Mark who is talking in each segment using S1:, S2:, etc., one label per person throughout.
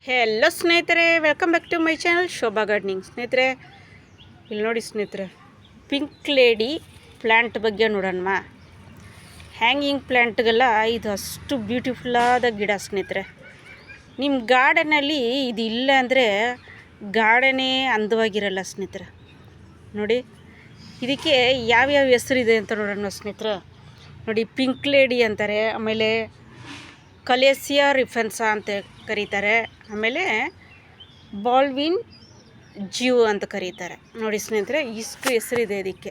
S1: Hello ಸ್ನೇಹಿತರೆ, welcome back to my channel Shobha gardening. ಸ್ನೇಹಿತರೆ, ಇಲ್ಲಿ ನೋಡಿ ಸ್ನೇಹಿತರೆ, ಪಿಂಕ್ ಲೇಡಿ ಪ್ಲ್ಯಾಂಟ್ ಬಗ್ಗೆ ನೋಡೋಣ. ಹ್ಯಾಂಗಿಂಗ್ ಪ್ಲ್ಯಾಂಟ್ಗೆಲ್ಲ ಇದು ಅಷ್ಟು ಬ್ಯೂಟಿಫುಲ್ಲಾದ ಗಿಡ ಸ್ನೇಹಿತರೆ. ನಿಮ್ಮ ಗಾರ್ಡನಲ್ಲಿ ಇದು ಇಲ್ಲ ಅಂದರೆ ಗಾರ್ಡನೇ ಅಂದವಾಗಿರಲ್ಲ ಸ್ನೇಹಿತರೆ. ನೋಡಿ, ಇದಕ್ಕೆ ಯಾವ್ಯಾವ ಹೆಸರಿದೆ ಅಂತ ನೋಡೋಣ ಸ್ನೇಹಿತರೆ. ನೋಡಿ, ಪಿಂಕ್ ಲೇಡಿ ಅಂತಾರೆ, ಆಮೇಲೆ ಕಲೇಸಿಯಾ ರಿಫೆನ್ಸಾ ಅಂತ ಕರೀತಾರೆ, ಆಮೇಲೆ ಬಾಲ್ವಿನ್ ಜ್ಯೂ ಅಂತ ಕರೀತಾರೆ. ನೋಡಿ ಸ್ನೇಹಿತರೆ, ಇಷ್ಟು ಹೆಸರಿದೆ ಇದಕ್ಕೆ.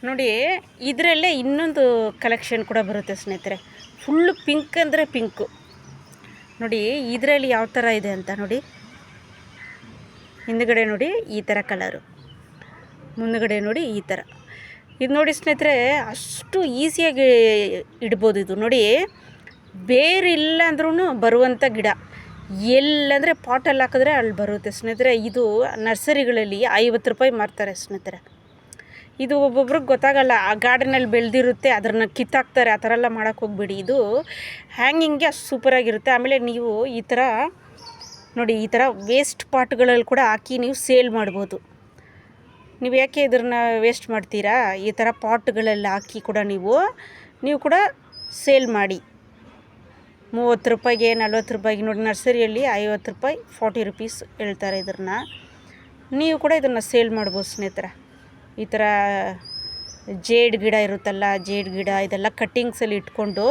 S1: ನೋಡಿ, ಇದರಲ್ಲೇ ಇನ್ನೊಂದು ಕಲೆಕ್ಷನ್ ಕೂಡ ಬರುತ್ತೆ ಸ್ನೇಹಿತರೆ. ಫುಲ್ಲು ಪಿಂಕ್ ಅಂದರೆ ಪಿಂಕು. ನೋಡಿ ಇದರಲ್ಲಿ ಯಾವ ಥರ ಇದೆ ಅಂತ ನೋಡಿ. ಹಿಂದುಗಡೆ ನೋಡಿ ಈ ಥರ ಕಲರು, ಮುಂದುಗಡೆ ನೋಡಿ ಈ ಥರ. ಇದು ನೋಡಿ ಸ್ನೇಹಿತರೆ, ಅಷ್ಟು ಈಸಿಯಾಗಿ ಇಡ್ಬೋದು. ಇದು ನೋಡಿ, ಬೇರಿಲ್ಲ ಅಂದ್ರೂ ಬರುವಂಥ ಗಿಡ. ಎಲ್ಲಂದರೆ ಪಾಟಲ್ಲಿ ಹಾಕಿದ್ರೆ ಅಲ್ಲಿ ಬರುತ್ತೆ ಸ್ನೇಹಿತರೆ. ಇದು ನರ್ಸರಿಗಳಲ್ಲಿ 50 ರೂಪಾಯಿ ಮಾರ್ತಾರೆ ಸ್ನೇಹಿತರೆ. ಇದು ಒಬ್ಬೊಬ್ರಿಗೆ ಗೊತ್ತಾಗಲ್ಲ, ಆ ಗಾರ್ಡನಲ್ಲಿ ಬೆಳೆದಿರುತ್ತೆ, ಅದನ್ನು ಕಿತ್ತಾಕ್ತಾರೆ. ಆ ಥರ ಎಲ್ಲ ಮಾಡೋಕ್ಕೆ ಹೋಗ್ಬೇಡಿ. ಇದು ಹ್ಯಾಂಗಿಂಗ್ಗೆ ಅಷ್ಟು ಸೂಪರಾಗಿರುತ್ತೆ. ಆಮೇಲೆ ನೀವು ಈ ಥರ ನೋಡಿ, ಈ ಥರ ವೇಸ್ಟ್ ಪಾಟ್ಗಳಲ್ಲಿ ಕೂಡ ಹಾಕಿ ನೀವು ಸೇಲ್ ಮಾಡ್ಬೋದು. ನೀವು ಯಾಕೆ ಇದನ್ನು ವೇಸ್ಟ್ ಮಾಡ್ತೀರಾ? ಈ ಥರ ಪಾಟ್ಗಳಲ್ಲಿ ಹಾಕಿ ಕೂಡ ನೀವು ಕೂಡ ಸೇಲ್ ಮಾಡಿ. 30 ರೂಪಾಯಿಗೆ, 40 ರೂಪಾಯಿಗೆ. ನೋಡಿ, ನರ್ಸರಿಯಲ್ಲಿ 50 ರೂಪಾಯಿ, 40 ರುಪೀಸ್ ಹೇಳ್ತಾರೆ. ಇದನ್ನು ನೀವು ಕೂಡ ಇದನ್ನು ಸೇಲ್ ಮಾಡ್ಬೋದು ಸ್ನೇಹಿತರೆ. ಈ ಥರ ಜೇಡ್ ಗಿಡ ಇರುತ್ತಲ್ಲ, ಜೇಡ್ ಗಿಡ ಇದೆಲ್ಲ ಕಟ್ಟಿಂಗ್ಸಲ್ಲಿ ಇಟ್ಕೊಂಡು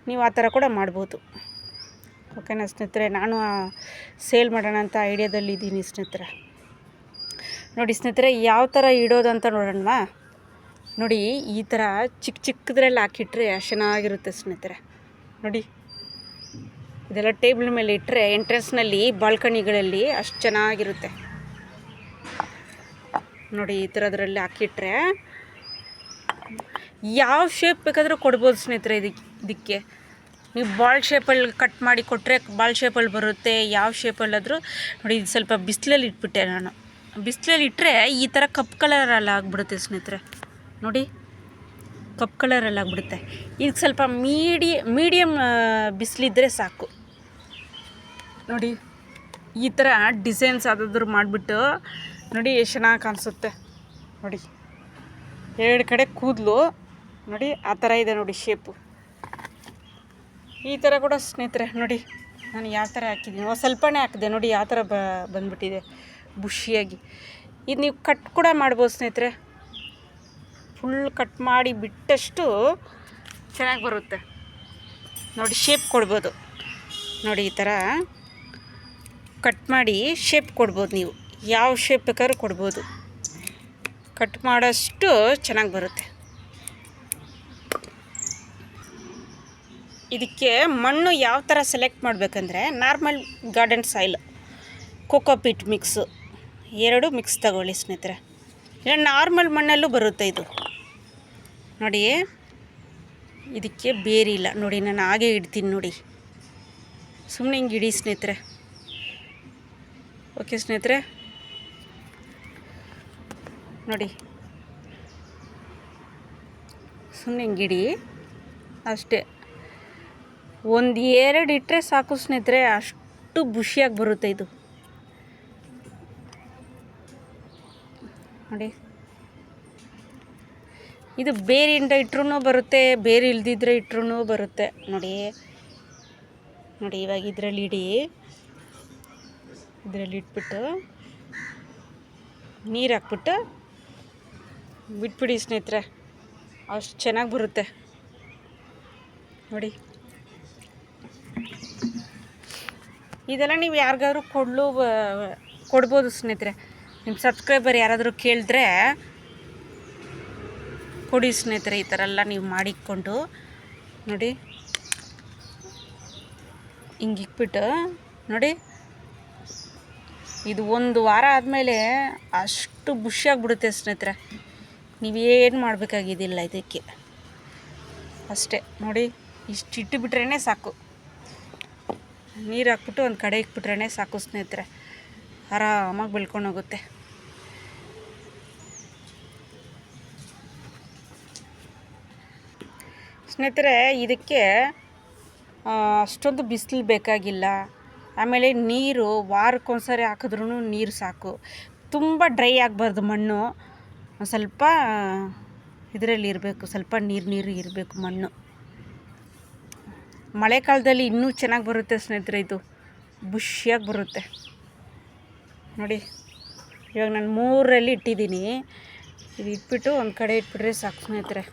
S1: ನೀವು ಆ ಥರ ಕೂಡ ಮಾಡ್ಬೋದು. ಓಕೆನಾ ಸ್ನೇಹಿತರೆ? ನಾನು ಸೇಲ್ ಮಾಡೋಣ ಅಂತ ಐಡಿಯಾದಲ್ಲಿ ಇದ್ದೀನಿ ಸ್ನೇಹಿತರೆ. ನೋಡಿ ಸ್ನೇಹಿತರೆ, ಯಾವ ಥರ ಇಡೋದು ಅಂತ ನೋಡೋಣ. ನೋಡಿ, ಈ ಥರ ಚಿಕ್ಕ ಚಿಕ್ಕದ್ರಲ್ಲಿ ಹಾಕಿಟ್ರೆ ಚೆನ್ನಾಗಿರುತ್ತೆ ಸ್ನೇಹಿತರೆ. ನೋಡಿ, ಇದೆಲ್ಲ ಟೇಬಲ್ ಮೇಲೆ ಇಟ್ಟರೆ ಎಂಟ್ರೆನ್ಸ್ನಲ್ಲಿ, ಬಾಲ್ಕನಿಗಳಲ್ಲಿ ಅಷ್ಟು ಚೆನ್ನಾಗಿರುತ್ತೆ. ನೋಡಿ, ಈ ಥರದ್ರಲ್ಲಿ ಹಾಕಿಟ್ರೆ ಯಾವ ಶೇಪ್ ಬೇಕಾದರೂ ಕೊಡ್ಬೋದು ಸ್ನೇಹಿತರೆ. ಇದಕ್ಕೆ ನೀವು ಬಾಲ್ ಶೇಪಲ್ಲಿ ಕಟ್ ಮಾಡಿ ಕೊಟ್ಟರೆ ಬಾಲ್ ಶೇಪಲ್ಲಿ ಬರುತ್ತೆ. ಯಾವ ಶೇಪಲ್ಲಾದರೂ ನೋಡಿ. ಇದು ಸ್ವಲ್ಪ ಬಿಸಿಲಲ್ಲಿ ಇಟ್ಬಿಟ್ಟೆ ನಾನು. ಬಿಸಿಲಲ್ಲಿ ಇಟ್ಟರೆ ಈ ಥರ ಕಪ್ ಕಲರಲ್ಲಿ ಆಗಿಬಿಡುತ್ತೆ ಸ್ನೇಹಿತರೆ. ನೋಡಿ, ಕಪ್ ಕಲರಲ್ಲಿ ಆಗಿಬಿಡುತ್ತೆ. ಇದಕ್ಕೆ ಸ್ವಲ್ಪ ಮೀಡಿಯಮ್ ಬಿಸಿಲಿದ್ದರೆ ಸಾಕು. ನೋಡಿ, ಈ ಥರ ಡಿಸೈನ್ಸ್ ಯಾವುದಾದ್ರೂ ಮಾಡಿಬಿಟ್ಟು ನೋಡಿ, ಎಷ್ಟು ಚೆನ್ನಾಗಿ ಕಾಣಿಸುತ್ತೆ. ನೋಡಿ, 2 ಕಡೆ ಕೂದಲು ನೋಡಿ, ಆ ಥರ ಇದೆ ನೋಡಿ ಶೇಪು. ಈ ಥರ ಕೂಡ ಸ್ನೇಹಿತರೆ ನೋಡಿ, ನಾನು ಯಾವ ಥರ ಹಾಕಿದ್ದೀನಿ, ಸ್ವಲ್ಪನೇ ಹಾಕಿದೆ ನೋಡಿ, ಯಾವ ಥರ ಬಂದುಬಿಟ್ಟಿದೆ ಬುಷಿಯಾಗಿ. ಇದು ನೀವು ಕಟ್ ಕೂಡ ಮಾಡ್ಬೋದು ಸ್ನೇಹಿತರೆ. ಫುಲ್ ಕಟ್ ಮಾಡಿ ಬಿಟ್ಟಷ್ಟು ಚೆನ್ನಾಗಿ ಬರುತ್ತೆ ನೋಡಿ. ಶೇಪ್ ಕೊಡ್ಬೋದು ನೋಡಿ. ಈ ಥರ ಕಟ್ ಮಾಡಿ ಶೇಪ್ ಕೊಡ್ಬೋದು. ನೀವು ಯಾವ ಶೇಪ್ ಬೇಕಾದ್ರೂ ಕೊಡ್ಬೋದು. ಕಟ್ ಮಾಡೋಷ್ಟು ಚೆನ್ನಾಗಿ ಬರುತ್ತೆ. ಇದಕ್ಕೆ ಮಣ್ಣು ಯಾವ ಥರ ಸೆಲೆಕ್ಟ್ ಮಾಡಬೇಕಂದ್ರೆ, normal garden soil, cocopeat mix 2 mix ತಗೊಳ್ಳಿ ಸ್ನೇಹಿತರೆ. ಇಲ್ಲ ನಾರ್ಮಲ್ ಮಣ್ಣಲ್ಲೂ ಬರುತ್ತೆ ಇದು. ನೋಡಿ, ಇದಕ್ಕೆ ಬೇರಿಲ್ಲ ನೋಡಿ, ನಾನು ಹಾಗೆ ಇಡ್ತೀನಿ ನೋಡಿ. ಸುಮ್ಮನೆ ಹಿಂಗೆ ಇಡಿ ಸ್ನೇಹಿತರೆ. ಓಕೆ ಸ್ನೇಹಿತರೆ, ನೋಡಿ ಸುಮ್ಮನೆ ಹಿಂಗಿಡಿ ಅಷ್ಟೇ. 1-2 ಇಟ್ಟರೆ ಸಾಕು ಸ್ನೇಹಿತರೆ, ಅಷ್ಟು ಬುಷಿಯಾಗಿ ಬರುತ್ತೆ ಇದು. ನೋಡಿ, ಇದು ಬೇರಿಂದ ಇಟ್ರೂ ಬರುತ್ತೆ, ಬೇರೆ ಇಲ್ದಿದ್ರೆ ಇಟ್ರೂ ಬರುತ್ತೆ. ನೋಡಿ ನೋಡಿ, ಇವಾಗ ಇದರಲ್ಲಿ ಇಡಿ. ಇದರಲ್ಲಿ ಇಟ್ಬಿಟ್ಟು ನೀರು ಹಾಕ್ಬಿಟ್ಟು ಬಿಟ್ಬಿಡಿ ಸ್ನೇಹಿತರೆ, ಅಷ್ಟು ಚೆನ್ನಾಗಿ ಬರುತ್ತೆ ನೋಡಿ. ಇದೆಲ್ಲ ನೀವು ಯಾರಿಗಾದ್ರೂ ಕೊಡ್ಬೋದು ಸ್ನೇಹಿತರೆ. ನಿಮ್ಮ ಸಬ್ಸ್ಕ್ರೈಬರ್ ಯಾರಾದರೂ ಕೇಳಿದ್ರೆ ಕೊಡಿ ಸ್ನೇಹಿತರೆ. ಈ ಥರ ಎಲ್ಲ ನೀವು ಮಾಡಿಕೊಂಡು ನೋಡಿ, ಹಿಂಗೆ ಇಕ್ಬಿಟ್ಟು ನೋಡಿ, ಇದು 1 ವಾರ ಆದಮೇಲೆ ಅಷ್ಟು ಬುಷಿಯಾಗಿಬಿಡುತ್ತೆ ಸ್ನೇಹಿತರೆ. ನೀವೇನು ಮಾಡಬೇಕಾಗಿದ್ದಿಲ್ಲ ಇದಕ್ಕೆ, ಅಷ್ಟೇ. ನೋಡಿ, ಇಷ್ಟು ಇಟ್ಟುಬಿಟ್ರೇ ಸಾಕು. ನೀರು ಹಾಕ್ಬಿಟ್ಟು ಒಂದು ಕಡೆ ಇಕ್ಬಿಟ್ರೇ ಸಾಕು ಸ್ನೇಹಿತರೆ, ಆರಾಮಾಗಿ ಬೆಳ್ಕೊಂಡು ಹೋಗುತ್ತೆ. ಸ್ನೇಹಿತರೆ, ಇದಕ್ಕೆ ಅಷ್ಟೊಂದು ಬಿಸಿಲು ಬೇಕಾಗಿಲ್ಲ. ಆಮೇಲೆ ನೀರು ವಾರಕ್ಕೊಂದ್ಸರಿ ಹಾಕಿದ್ರೂ ನೀರು ಸಾಕು. ತುಂಬ ಡ್ರೈ ಆಗಬಾರ್ದು ಮಣ್ಣು, ಸ್ವಲ್ಪ ಇದರಲ್ಲಿ ಇರಬೇಕು, ಸ್ವಲ್ಪ ನೀರು ಇರಬೇಕು ಮಣ್ಣು. ಮಳೆಗಾಲದಲ್ಲಿ ಇನ್ನೂ ಚೆನ್ನಾಗಿ ಬರುತ್ತೆ ಸ್ನೇಹಿತರೆ, ಇದು ಬುಷಿಯಾಗಿ ಬರುತ್ತೆ ನೋಡಿ. ಇವಾಗ ನಾನು 3ರಲ್ಲಿ ಇಟ್ಟಿದ್ದೀನಿ, ಇದು ಇಟ್ಬಿಟ್ಟು ಒಂದು ಕಡೆ ಇಟ್ಬಿಟ್ರೆ ಸಾಕು ಸ್ನೇಹಿತರೆ,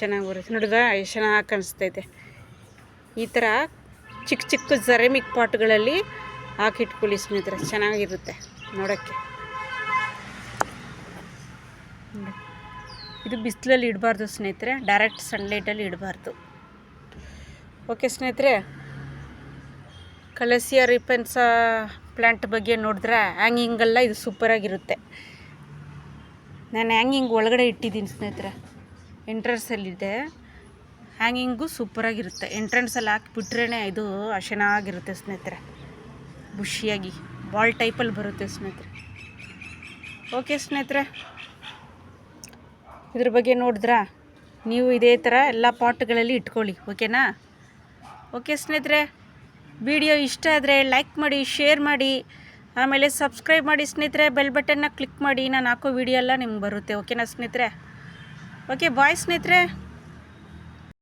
S1: ಚೆನ್ನಾಗಿ ಬರುತ್ತೆ. ನೋಡಿದ್ರೆ ಎಷ್ಟು ಚೆನ್ನಾಗಿ ಕಾಣಿಸ್ತೈತೆ. ಈ ಥರ ಚಿಕ್ಕ ಚಿಕ್ಕ ಸೆರಾಮಿಕ್ ಪಾಟ್ಗಳಲ್ಲಿ ಹಾಕಿಟ್ಕೊಳ್ಳಿ ಸ್ನೇಹಿತರೆ, ಚೆನ್ನಾಗಿರುತ್ತೆ ನೋಡೋಕ್ಕೆ. ಇದು ಬಿಸಿಲಲ್ಲಿ ಇಡಬಾರ್ದು ಸ್ನೇಹಿತರೆ, ಡೈರೆಕ್ಟ್ ಸನ್ಲೈಟಲ್ಲಿ ಇಡಬಾರ್ದು. ಓಕೆ ಸ್ನೇಹಿತರೆ, ಕಲಸಿಯಾ ರಿಪನ್ಸ ಪ್ಲ್ಯಾಂಟ್ ಬಗ್ಗೆ ನೋಡಿದ್ರೆ ಹ್ಯಾಂಗಿಂಗೆಲ್ಲ ಇದು ಸೂಪರಾಗಿರುತ್ತೆ. ನಾನು ಹ್ಯಾಂಗಿಂಗ್ ಒಳಗಡೆ ಇಟ್ಟಿದ್ದೀನಿ ಸ್ನೇಹಿತರೆ, ಎಂಟ್ರೆನ್ಸಲ್ಲಿದೆ. ಹ್ಯಾಂಗಿಂಗು ಸೂಪರಾಗಿರುತ್ತೆ, ಎಂಟ್ರೆನ್ಸಲ್ಲಿ ಹಾಕಿಬಿಟ್ರೇ ಇದು ಚೆನ್ನಾಗಿರುತ್ತೆ ಸ್ನೇಹಿತರೆ, ಬುಷಿಯಾಗಿ ಬಾಲ್ ಟೈಪಲ್ಲಿ ಬರುತ್ತೆ ಸ್ನೇಹಿತರೆ. ಓಕೆ ಸ್ನೇಹಿತರೆ, ಇದ್ರ ಬಗ್ಗೆ ನೋಡಿದ್ರಾ, ನೀವು ಇದೇ ಥರ ಎಲ್ಲ ಪಾಟ್ಗಳಲ್ಲಿ ಇಟ್ಕೊಳ್ಳಿ, ಓಕೆನಾ? ಓಕೆ ಸ್ನೇಹಿತರೆ, ವಿಡಿಯೋ ಇಷ್ಟ ಆದರೆ ಲೈಕ್ ಮಾಡಿ, ಶೇರ್ ಮಾಡಿ, ಆಮೇಲೆ ಸಬ್ಸ್ಕ್ರೈಬ್ ಮಾಡಿ ಸ್ನೇಹಿತರೆ. ಬೆಲ್ ಬಟನ್ನ ಕ್ಲಿಕ್ ಮಾಡಿ, ನಾನು ಹಾಕೋ ವಿಡಿಯೋ ಎಲ್ಲ ನಿಮ್ಗೆ ಬರುತ್ತೆ, ಓಕೆನಾ ಸ್ನೇಹಿತರೆ? ಓಕೆ, ಬಾಯ್ ಸ್ನೇಹಿತರೆ.